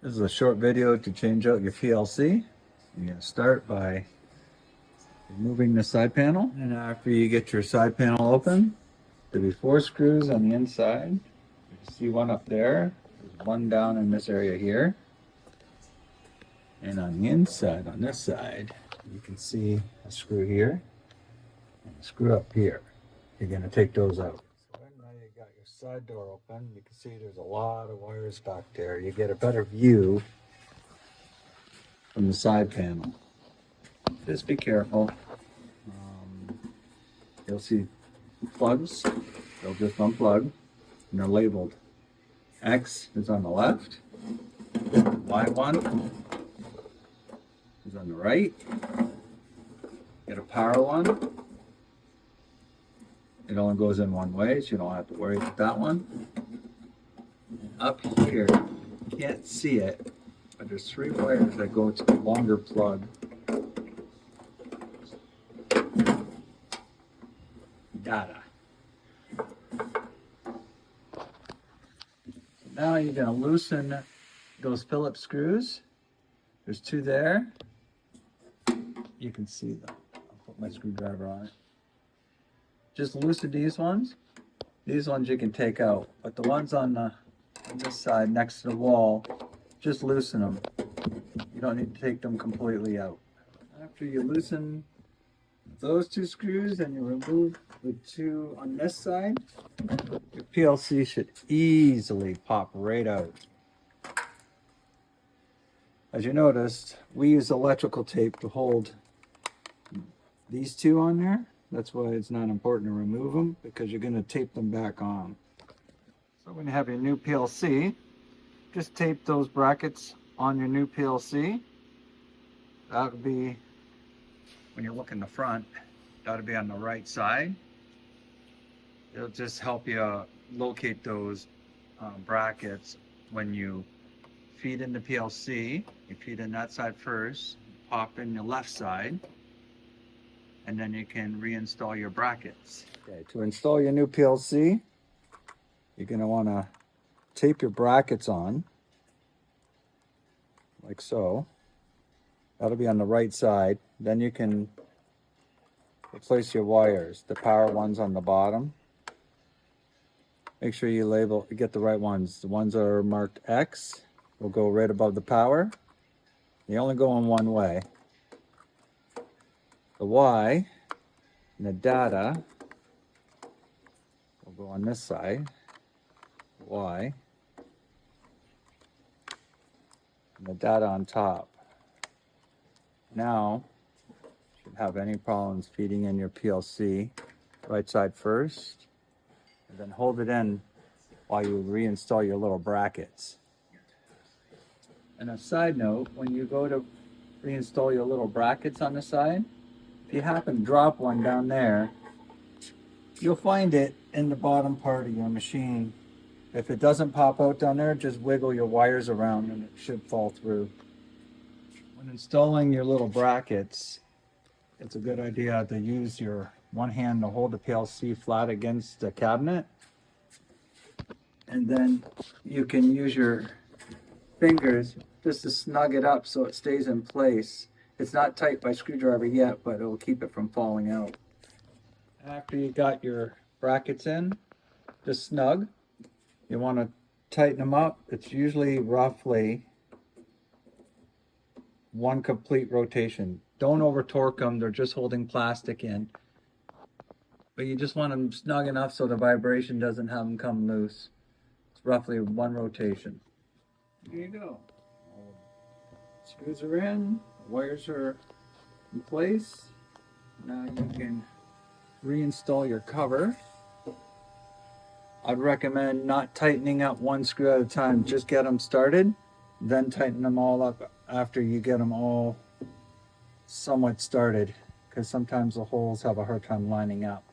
This is a short video to change out your PLC. You're going to start by removing the side panel. And after you get your side panel open, there'll be 4 screws on the inside. You can see one up there. There's one down in this area here. And on the inside, on this side, you can see a screw here and a screw up here. You're going to take those out. So now you got your side door open. You can see there's a lot of wires back there. You get a better view from the side panel. Just be careful. You'll see plugs. They'll just unplug, and they're labeled. X is on the left. Y1 is on the right. Get a power one. It only goes in one way, so you don't have to worry about that one. Up here, you can't see it, but there's 3 wires that go to the longer plug. Data. Now you're going to loosen those Phillips screws. There's 2 there. You can see them. I'll put my screwdriver on it. Just loosen these ones. These ones you can take out, but the ones on this side next to the wall, just loosen them. You don't need to take them completely out. After you loosen those 2 screws and you remove the 2 on this side, your PLC should easily pop right out. As you noticed, we use electrical tape to hold these 2 on there. That's why it's not important to remove them, because you're going to tape them back on. So when you have your new PLC, just tape those brackets on your new PLC. That would be, when you look in the front, that would be on the right side. It'll just help you locate those brackets when you feed in the PLC. You feed in that side first, pop in the left side, and then you can reinstall your brackets. Okay, to install your new PLC, you're going to want to tape your brackets on, like so. That'll be on the right side. Then you can replace your wires. The power ones on the bottom. Make sure you get the right ones. The ones that are marked X will go right above the power. They only go in one way. The Y and the data will go on this side. Y. And the data on top. Now, if you have any problems feeding in your PLC, right side first, and then hold it in while you reinstall your little brackets. And a side note, when you go to reinstall your little brackets on the side, if you happen to drop one down there, you'll find it in the bottom part of your machine. If it doesn't pop out down there, just wiggle your wires around and it should fall through. When installing your little brackets, it's a good idea to use your one hand to hold the PLC flat against the cabinet. And then you can use your fingers just to snug it up so it stays in place. It's not tight by screwdriver yet, but it'll keep it from falling out. After you got your brackets in, just snug. You want to tighten them up. It's usually roughly 1 complete rotation. Don't over torque them, they're just holding plastic in. But you just want them snug enough so the vibration doesn't have them come loose. It's roughly 1 rotation. There you go. Screws are in, wires are in place. Now you can reinstall your cover. I'd recommend not tightening up 1 screw at a time. Just get them started, then tighten them all up after you get them all somewhat started, because sometimes the holes have a hard time lining up.